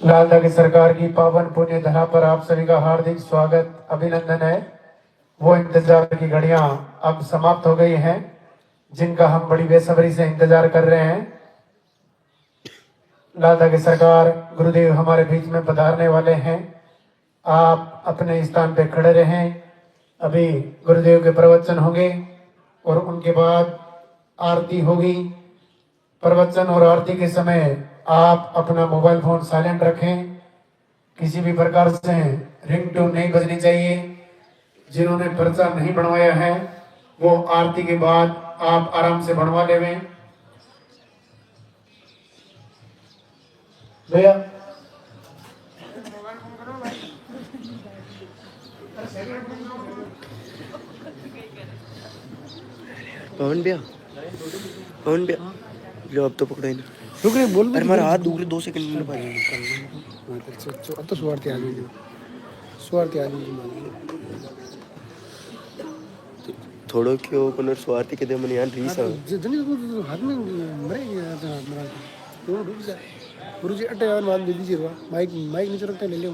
लालदा की सरकार की पावन पुण्य धरा पर आप सभी का हार्दिक स्वागत अभिनंदन है। वो इंतजार की घड़ियां अब समाप्त हो गई हैं, जिनका हम बड़ी बेसब्री से इंतजार कर रहे हैं। लालदा की सरकार गुरुदेव हमारे बीच में पधारने वाले हैं। आप अपने स्थान पे खड़े रहें। अभी गुरुदेव के प्रवचन होंगे और उनके बाद आरती होगी। प्रवचन और आरती के समय आप अपना मोबाइल फोन साइलेंट रखें। किसी भी प्रकार से रिंगटोन नहीं बजनी चाहिए। जिन्होंने पर्चा नहीं बनवाया है वो आरती के बाद आप आराम से बनवा लेवें। भैया पवन भैया लो अब तो पकड़ो ही ना। रुक रहे बोल अरे हमारा हाथ दूर 2 सेकंड में भाई अब तो स्वार्थी आ गई थोड़ो क्यों कोनर स्वार्थी के दे मन यार रीस है जितनी हाथ में मरे गया मरा तो डूब जाए गुरुजी अटे यार मान दे दीजिए माइक नीचे रखते ले ले।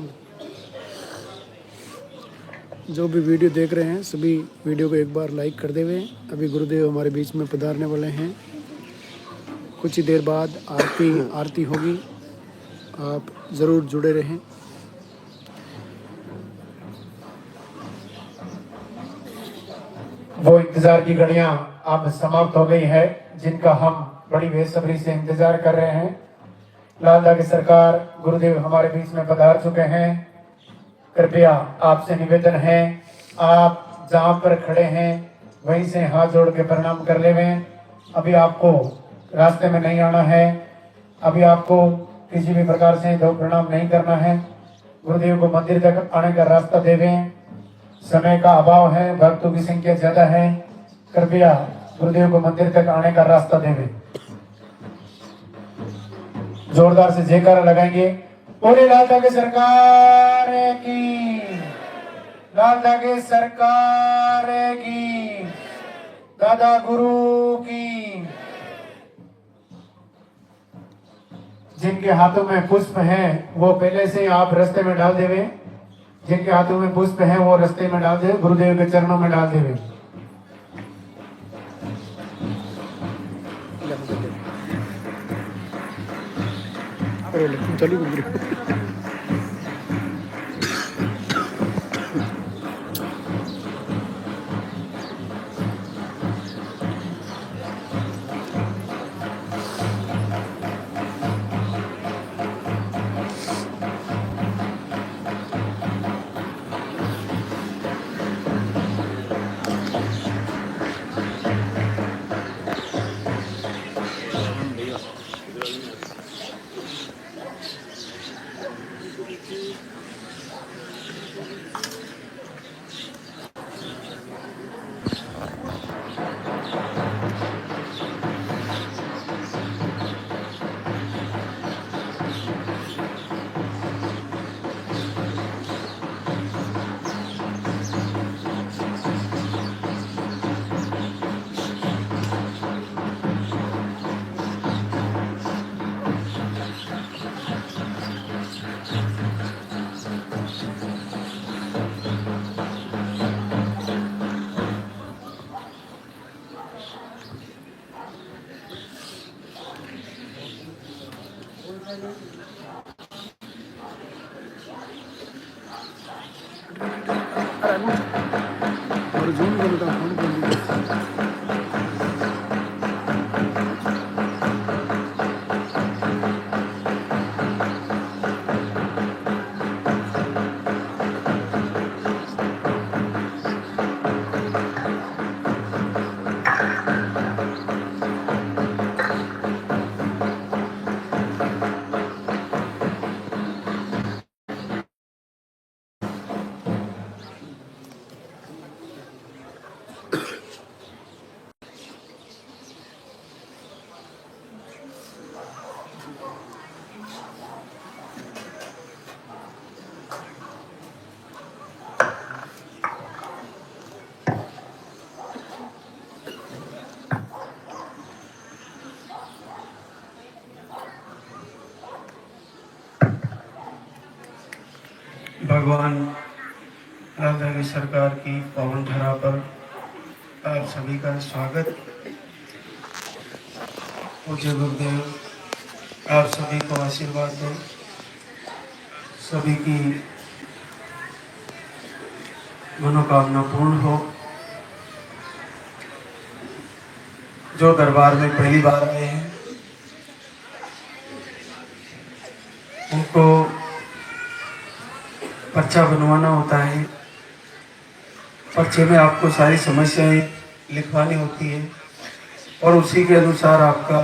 जो भी वीडियो देख रहे हैं सभी वीडियो को एक बार लाइक कर देवे। अभी गुरुदेव हमारे बीच में पधारने वाले हैं। कुछ ही देर बाद आरती होगी। आप ज़रूर जुड़े रहें। वो इंतजार की घड़ियां अब समाप्त हो गई है, जिनका हम बड़ी बेसब्री से इंतजार कर रहे हैं। लालदा की सरकार गुरुदेव हमारे बीच में पधार चुके हैं। कृपया आपसे निवेदन है, आप जहां पर खड़े हैं वहीं से हाथ जोड़ के प्रणाम कर लेवें। अभी आपको रास्ते में नहीं आना है। अभी आपको किसी भी प्रकार से दो प्रणाम नहीं करना है। गुरुदेव को मंदिर तक आने का रास्ता देवें। समय का अभाव है, भक्तों की संख्या ज्यादा है। कृपया गुरुदेव को मंदिर तक आने का रास्ता देवें। जोरदार से जयकारा लगाएंगे। बोले लालदा की सरकार की, लालदा की सरकार की, दादा गुरु की। जिनके हाथों में पुष्प हैं वो पहले से आप रास्ते में डाल देवे। जिनके हाथों में पुष्प है वो रास्ते में डाल दे, गुरुदेव के चरणों में डाल देवे। चलिए और जूम करता फोन कर भगवान लालधा की सरकार की पावन धरा पर आप सभी का स्वागत। पूज्य गुरुदेव आप सभी को आशीर्वाद दें, सभी की मनोकामना पूर्ण हो। जो दरबार में पहली बार आए हैं उनको पर्चा बनवाना होता है। पर्चे में आपको सारी समस्याएं लिखवानी होती है और उसी के अनुसार आपका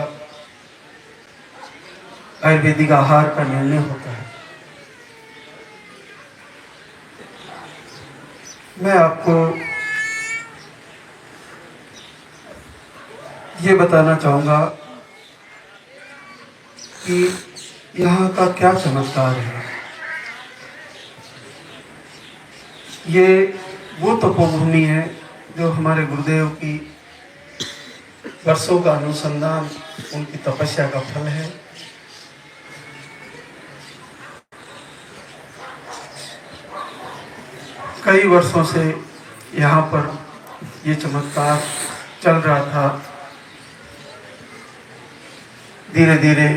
आयुर्वेदिक आहार का निर्णय होता है। मैं आपको ये बताना चाहूँगा कि यहाँ का क्या चमत्कार है। ये वो तपोभूमि है जो हमारे गुरुदेव की वर्षों का अनुसंधान, उनकी तपस्या का फल है। कई वर्षों से यहाँ पर ये चमत्कार चल रहा था। धीरे धीरे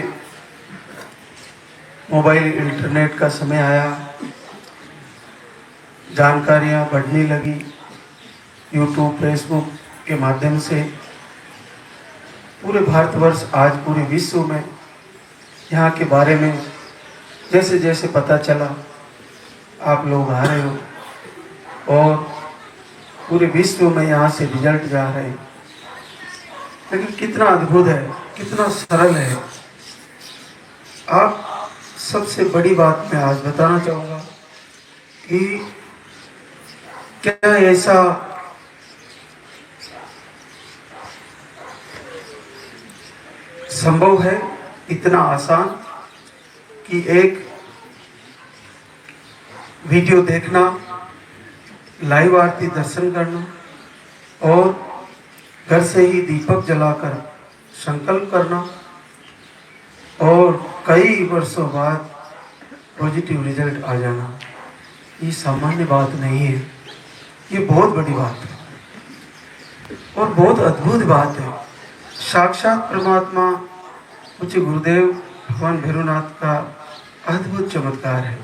मोबाइल इंटरनेट का समय आया, जानकारियाँ बढ़ने लगी। यूट्यूब, फेसबुक के माध्यम से पूरे भारतवर्ष, आज पूरे विश्व में यहाँ के बारे में जैसे जैसे पता चला, आप लोग आ रहे हो और पूरे विश्व में यहाँ से रिजल्ट जा रहे हैं। लेकिन कितना अद्भुत है, कितना सरल है। आप सबसे बड़ी बात मैं आज बताना चाहूँगा कि क्या ऐसा संभव है, इतना आसान कि एक वीडियो देखना, लाइव आरती दर्शन करना और घर से ही दीपक जलाकर संकल्प करना और कई वर्षों बाद पॉजिटिव रिजल्ट आ जाना, ये सामान्य बात नहीं है। ये बहुत बड़ी बात है और बहुत अद्भुत बात है। साक्षात परमात्मा पूज्य गुरुदेव भगवान भैरवनाथ का अद्भुत चमत्कार है।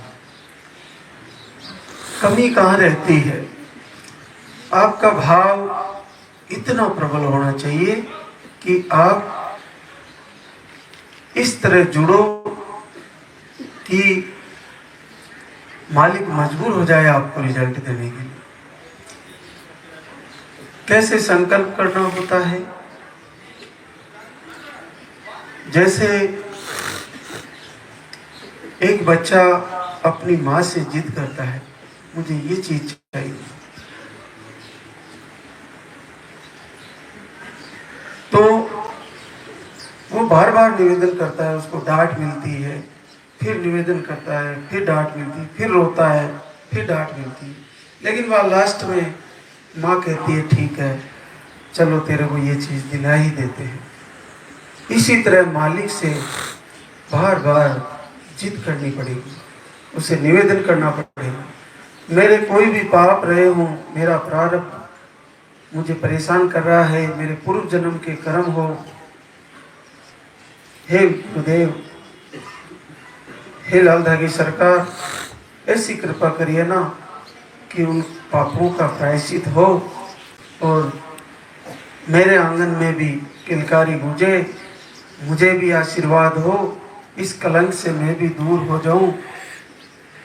कमी कहाँ रहती है? आपका भाव इतना प्रबल होना चाहिए कि आप इस तरह जुड़ो कि मालिक मजबूर हो जाए आपको रिजल्ट देने के लिए। कैसे संकल्प करना होता है? जैसे एक बच्चा अपनी माँ से जिद करता है, मुझे ये चीज चाहिए, तो वो बार बार निवेदन करता है, उसको डांट मिलती है, फिर निवेदन करता है, फिर डांट मिलती है, फिर रोता है, फिर डांट मिलती है। लेकिन वह लास्ट में माँ कहती है ठीक है, चलो तेरे को ये चीज़ दिला ही देते हैं। इसी तरह मालिक से बार बार जिद करनी पड़ेगी, उसे निवेदन करना पड़ेगा। मेरे कोई भी पाप रहे हों, मेरा प्रारब्ध मुझे परेशान कर रहा है, मेरे पूर्व जन्म के कर्म हो, हे गुरुदेव, हे लालधा की सरकार, ऐसी कृपा करिए ना कि उन पापों का प्रायश्चित हो और मेरे आंगन में भी किलकारी गूंजे, मुझे भी आशीर्वाद हो, इस कलंक से मैं भी दूर हो जाऊं,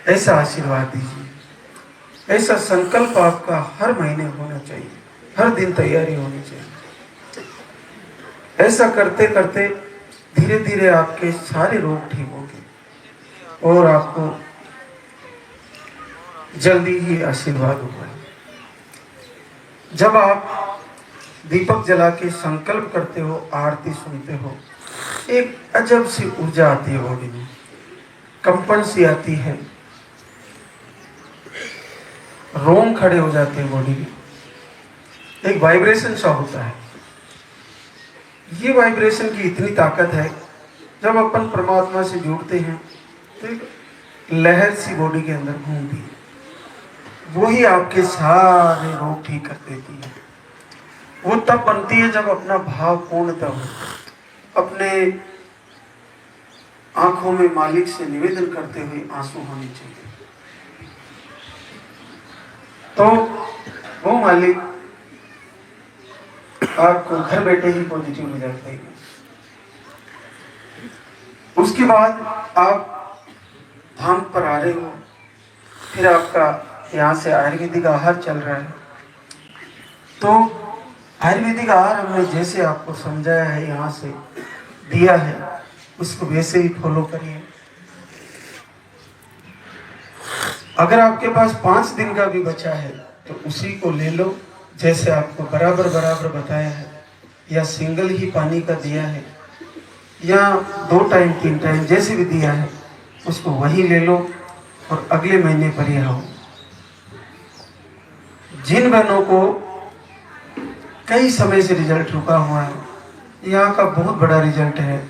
ऐसा आशीर्वाद दीजिए। ऐसा संकल्प आपका हर महीने होना चाहिए, हर दिन तैयारी होनी चाहिए। ऐसा करते करते धीरे धीरे आपके सारे रोग ठीक होंगे और आपको जल्दी ही आशीर्वाद होगा। जब आप दीपक जला के संकल्प करते हो, आरती सुनते हो, एक अजब सी ऊर्जा आती है बॉडी में, कंपन सी आती है, रोम खड़े हो जाते हैं बॉडी में, एक वाइब्रेशन सा होता है। ये वाइब्रेशन की इतनी ताकत है, जब अपन परमात्मा से जुड़ते हैं तो एक लहर सी बॉडी के अंदर घूमती है, वही आपके सारे रोग ठीक कर देती है। वो तब बनती है जब अपना भाव पूर्णतः हो। अपने आंखों में मालिक से निवेदन करते हुए आंसू होने चाहिए, तो वो मालिक आपको घर बैठे ही पॉजिटिव रिजल्ट देगा। उसके बाद आप धाम पर आ रहे हो, फिर आपका यहाँ से आयुर्वेदिक आहार चल रहा है, तो आयुर्वेदिक आहार हमने जैसे आपको समझाया है, यहाँ से दिया है, उसको वैसे ही फॉलो करिए। अगर आपके पास 5 दिन का भी बचा है तो उसी को ले लो, जैसे आपको बराबर बताया है, या सिंगल ही पानी का दिया है, या 2 टाइम 3 टाइम जैसे भी दिया है, उसको वही ले लो और अगले महीने पर ही आओ। जिन बहनों को कई समय से रिजल्ट रुका हुआ है, यहाँ का बहुत बड़ा रिजल्ट है,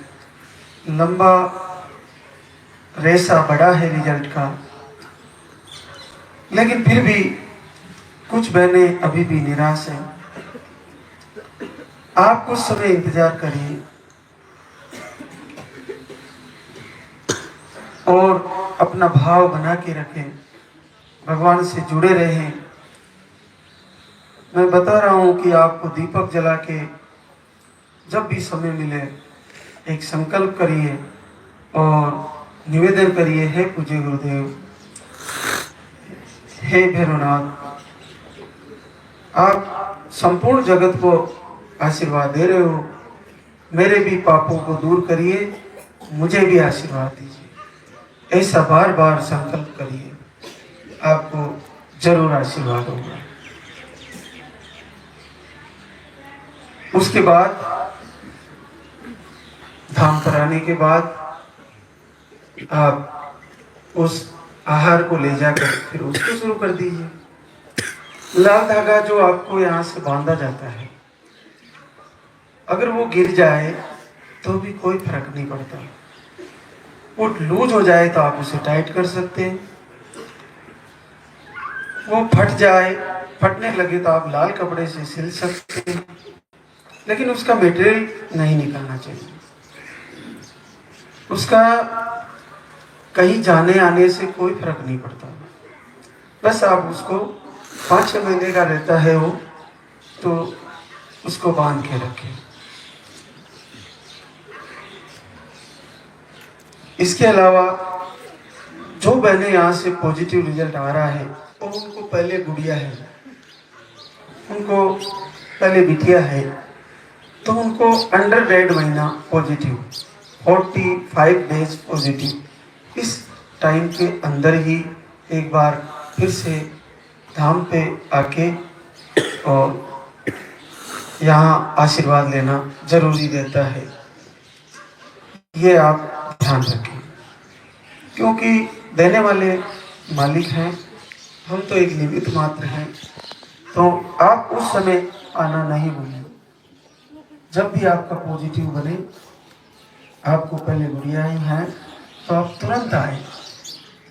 लंबा रेसा बड़ा है रिजल्ट का, लेकिन फिर भी कुछ बहनें अभी भी निराश हैं। आप कुछ समय इंतजार करिए और अपना भाव बना के रखें, भगवान से जुड़े रहें। मैं बता रहा हूं कि आपको दीपक जला के जब भी समय मिले एक संकल्प करिए और निवेदन करिए, हे पूज्य गुरुदेव, हे भैरवनाथ, आप संपूर्ण जगत को आशीर्वाद दे रहे हो, मेरे भी पापों को दूर करिए, मुझे भी आशीर्वाद दीजिए। ऐसा बार बार संकल्प करिए, आपको जरूर आशीर्वाद होगा। उसके बाद धाम पर आने के बाद आप उस आहार को ले जाकर फिर उसको शुरू कर दीजिए। लाल धागा जो आपको यहाँ से बांधा जाता है, अगर वो गिर जाए तो भी कोई फर्क नहीं पड़ता। वो लूज हो जाए तो आप उसे टाइट कर सकते हैं, वो फट जाए, फटने लगे तो आप लाल कपड़े से सिल सकते हैं, लेकिन उसका मटेरियल नहीं निकालना चाहिए। उसका कहीं जाने आने से कोई फर्क नहीं पड़ता। बस आप उसको 5-6 महीने का रहता है वो, तो उसको बांध के रखें। इसके अलावा जो बहने यहाँ से पॉजिटिव रिजल्ट आ रहा है, तो उनको पहले गुड़िया है, उनको पहले बिटिया है, तो उनको अंडर 1.5 महीना पॉजिटिव, 45 डेज पॉजिटिव, इस टाइम के अंदर ही एक बार फिर से धाम पे आके और यहाँ आशीर्वाद लेना जरूरी रहता है। ये आप ध्यान रखें, क्योंकि देने वाले मालिक हैं, हम तो एक निमित्त मात्र हैं। तो आप उस समय आना नहीं भूलें। जब भी आपका पॉजिटिव बने, आपको पहले गुड़िया ही है तो आप तुरंत आए,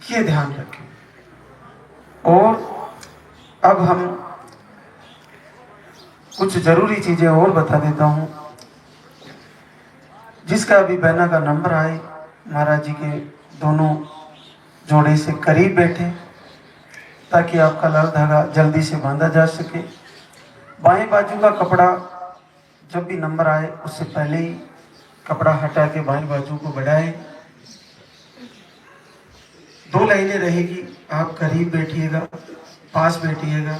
ये ध्यान रखें। और अब हम कुछ जरूरी चीजें और बता देता हूँ। जिसका भी बहना का नंबर आए, महाराज जी के दोनों जोड़े से करीब बैठे, ताकि आपका लाल धागा जल्दी से बांधा जा सके। बाएं बाजू का कपड़ा जब भी नंबर आए उससे पहले ही कपड़ा हटा के बाएं बाजू को बढ़ाएं। 2 लाइनें रहेगी, आप करीब बैठिएगा, पास बैठिएगा।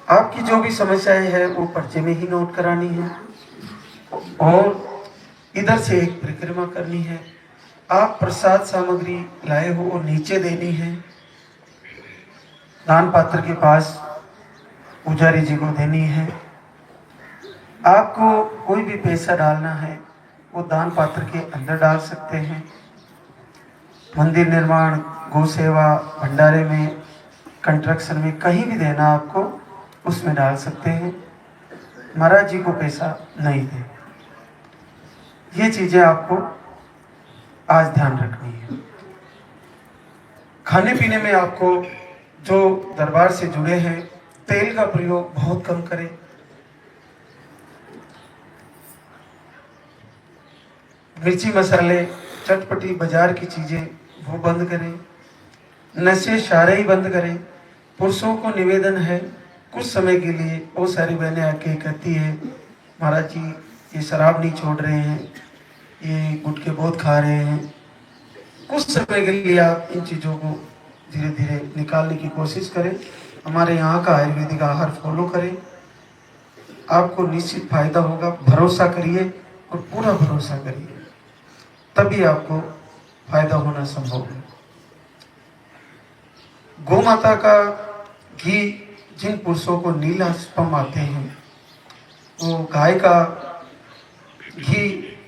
आपकी जो भी समस्याएं हैं वो पर्चे में ही नोट करानी है, और इधर से एक परिक्रमा करनी है। आप प्रसाद सामग्री लाए हो और नीचे देनी है, दान पात्र के पास पुजारी जी को देनी है। आपको कोई भी पैसा डालना है वो दान पात्र के अंदर डाल सकते हैं। मंदिर निर्माण, गौ सेवा, भंडारे में, कंस्ट्रक्शन में, कहीं भी देना आपको उसमें डाल सकते हैं। महाराज जी को पैसा नहीं दे। ये चीजें आपको आज ध्यान रखनी है। खाने पीने में आपको जो दरबार से जुड़े हैं तेल का प्रयोग बहुत कम करें। मिर्ची मसाले चटपटी बाजार की चीजें वो बंद करें। नशे सारे ही बंद करें। पुरुषों को निवेदन है कुछ समय के लिए बहुत सारी बहनें आके कहती है महाराज जी ये शराब नहीं छोड़ रहे हैं, ये गुटखे बहुत खा रहे हैं। कुछ समय के लिए आप इन चीज़ों को धीरे धीरे निकालने की कोशिश करें। हमारे यहाँ का आयुर्वेदिक आहार फॉलो करें, आपको निश्चित फायदा होगा। भरोसा करिए और पूरा भरोसा करिए, तभी आपको फायदा होना संभव है। गौ माता का घी जिन पुरुषों को नीला स्पम आते हैं वो गाय का घी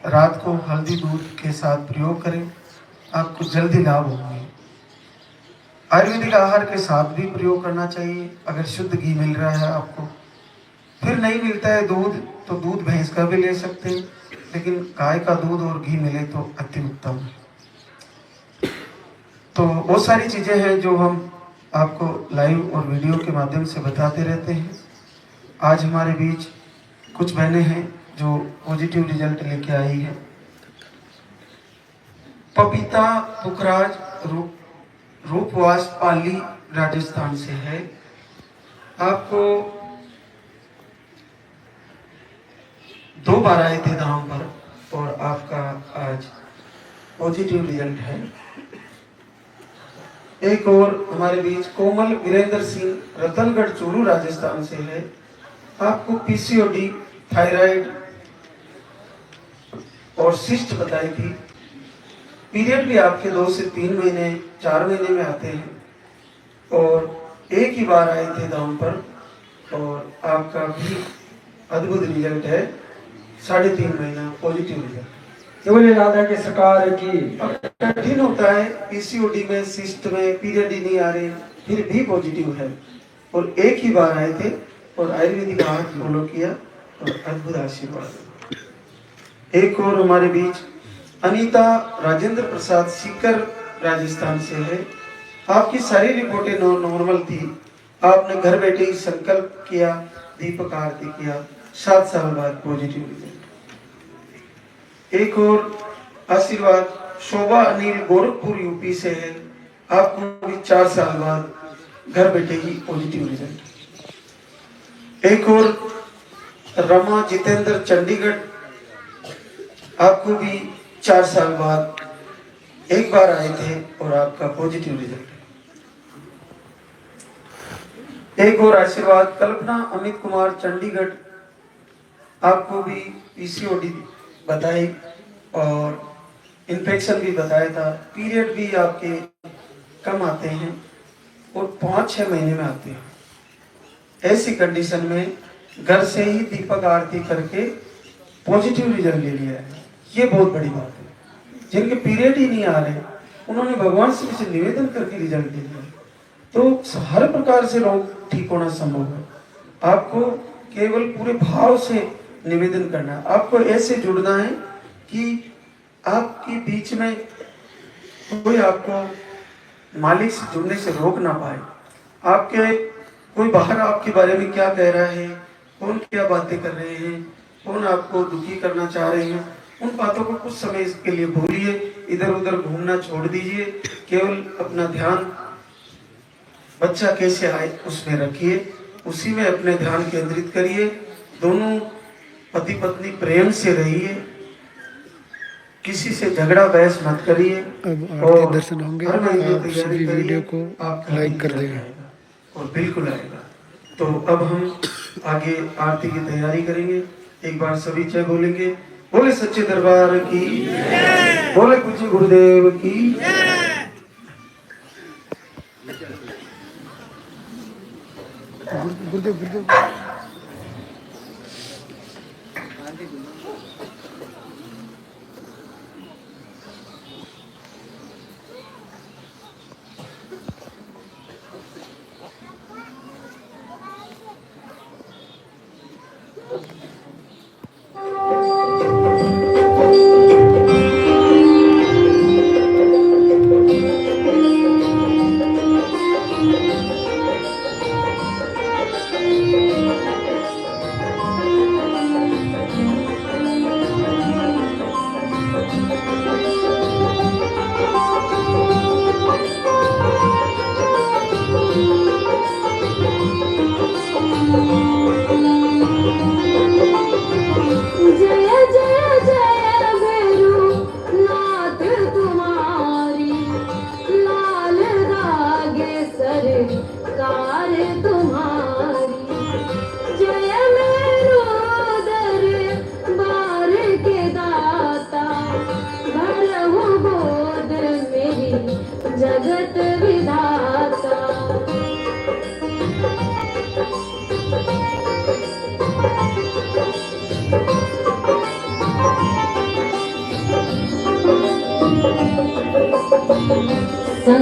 रात को हल्दी दूध के साथ प्रयोग करें, आपको जल्दी लाभ होंगे। आयुर्वेदिक आहार के साथ भी प्रयोग करना चाहिए। अगर शुद्ध घी मिल रहा है आपको, फिर नहीं मिलता है दूध तो दूध भैंस का भी ले सकते हैं, लेकिन गाय का दूध और घी मिले तो अति उत्तम है। तो वो सारी चीजें हैं जो हम आपको लाइव और वीडियो के माध्यम से बताते रहते हैं। आज हमारे बीच कुछ बहनें हैं जो पॉजिटिव रिजल्ट लेके आई हैं। पपीता पुखराज रूपवास पाली राजस्थान से है। आपको 2 बार आए थे धाम पर और आपका आज पॉजिटिव रिजल्ट है। एक और हमारे बीच कोमल वीरेंद्र सिंह रतनगढ़ चूरू राजस्थान से है। आपको पीसीओडी थायराइड और सिस्ट बताई थी। पीरियड भी आपके 2 से 3 महीने 4 महीने में आते हैं और एक ही बार आए थे दाम पर और आपका भी अद्भुत रिजल्ट है। 3.5 महीना पॉजिटिव रिजल्ट। बोले राधा के सरकार की। कठिन होता है पीसीओडी में सिस्ट में पीरियड ही नहीं आ रहे फिर भी पॉजिटिव है और एक ही बार आए थे और आयुर्वेदिक आहार फॉलो किया और अद्भुत आशीर्वाद। एक और हमारे बीच अनीता राजेंद्र प्रसाद सीकर राजस्थान से है। आपकी सारी रिपोर्टें नॉर्मल थी। आपने घर बैठे ही संकल्प किया, दीपक आरती किया, 7 साल बाद पॉजिटिव रिजल्ट। एक और आशीर्वाद शोभा अनिल गोरखपुर यूपी से है। आपको भी 4 साल बाद घर बैठे ही पॉजिटिव रिजल्ट। एक और रमा जितेंद्र चंडीगढ़, आपको भी 4 साल बाद एक बार आए थे और आपका पॉजिटिव रिजल्ट। एक और आशीर्वाद कल्पना अमित कुमार चंडीगढ़, आपको भी पीसीओडी बताई और इन्फेक्शन भी बताया था। पीरियड भी आपके कम आते हैं और 5-6 महीने में आते हैं। ऐसी कंडीशन में घर से ही दीपक आरती करके पॉजिटिव रिजल्ट ले लिया है। ये बहुत बड़ी बात है। जिनके पीरियड ही नहीं आ रहे उन्होंने भगवान से निवेदन करके रिजल्ट ले लिया। तो हर प्रकार से रोग ठीक होना संभव है। आपको केवल पूरे भाव से निवेदन करना है। आपको ऐसे जुड़ना है कि आपके बीच में कोई आपको मालिक से जुड़ने से रोक ना पाए। आपके कोई बाहर आपके बारे में क्या कह रहा है, कौन क्या बातें कर रहे हैं, कौन आपको दुखी करना चाह रहे हैं, उन बातों को कुछ समय के लिए भूलिए, इधर उधर घूमना छोड़ दीजिए। केवल अपना ध्यान बच्चा कैसे आए उसमें रखिए, उसी में अपने ध्यान केंद्रित करिए। दोनों पति पत्नी प्रेम से रहिए, किसी से झगड़ा बहस मत करिए। अब और आरती दर्शन होंगे। हर महीने आप तैयारी सभी करिए, वीडियो को आपका लाइक कर रिजल्ट देगा आएगा और बिल्कुल आएगा। तो अब हम आगे आरती की तैयारी करेंगे। एक बार सभी जय बोलेंगे। बोले सच्चे दरबार की, बोले पूज्य गुरुदेव की। गुरुदेव गुरुदेव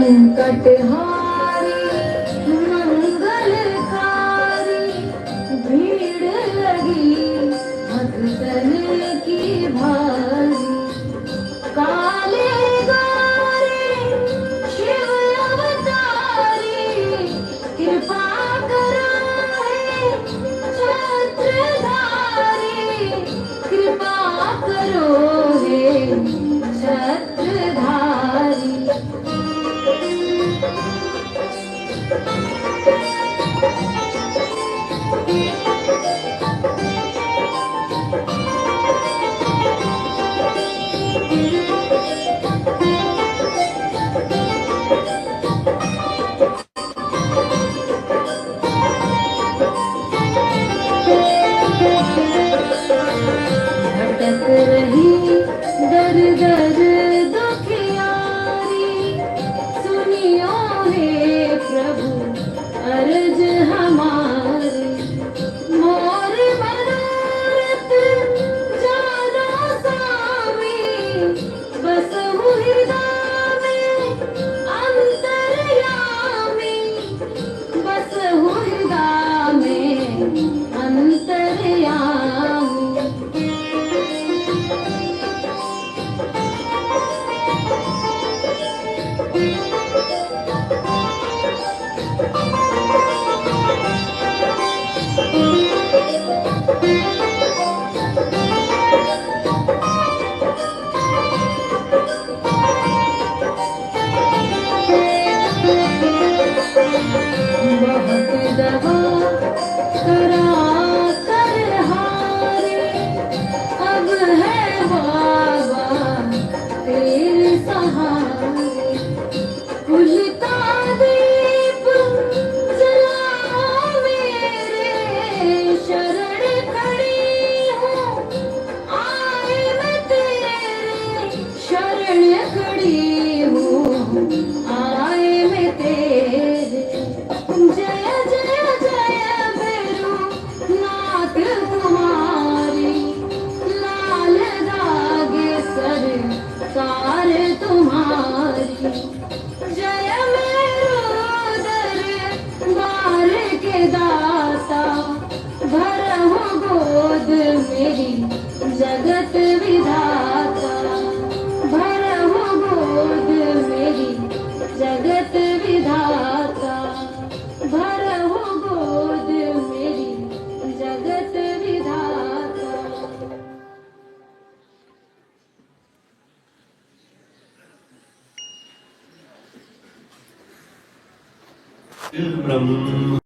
संकटहारी मंगलकारी भीड़ लगी भक्तन की भारी काले गारे शिव अवतारी कृपा करो हे छत्रधारी कृपा करो हे छत्रधारी भटक रही दर दर दुखियारी सुनियो हे प्रभु अर्ज हमारी मोर मनोरथ जानो स्वामी बस हृदय में अंतर्यामी बस हृदय में अंतर्यामी बहुत दवा करा कर हारे अब है बाबा तेरे सहारे उलटा दीप जलाओ मेरे शरण खड़ी हूँ आए मैं तेरे शरण खड़ी हूँ आए मैं तेरे जय जय जय भैरू नाथ तुम्हारी लाल दागे सरकार तुम्हारी जय मेरो दरबार के दाता भरहु गोद मेरी जगत विधाता भरहु गोद मेरी जगत विधाता भरहु गोद मेरी जगत विधाता ब्रह्म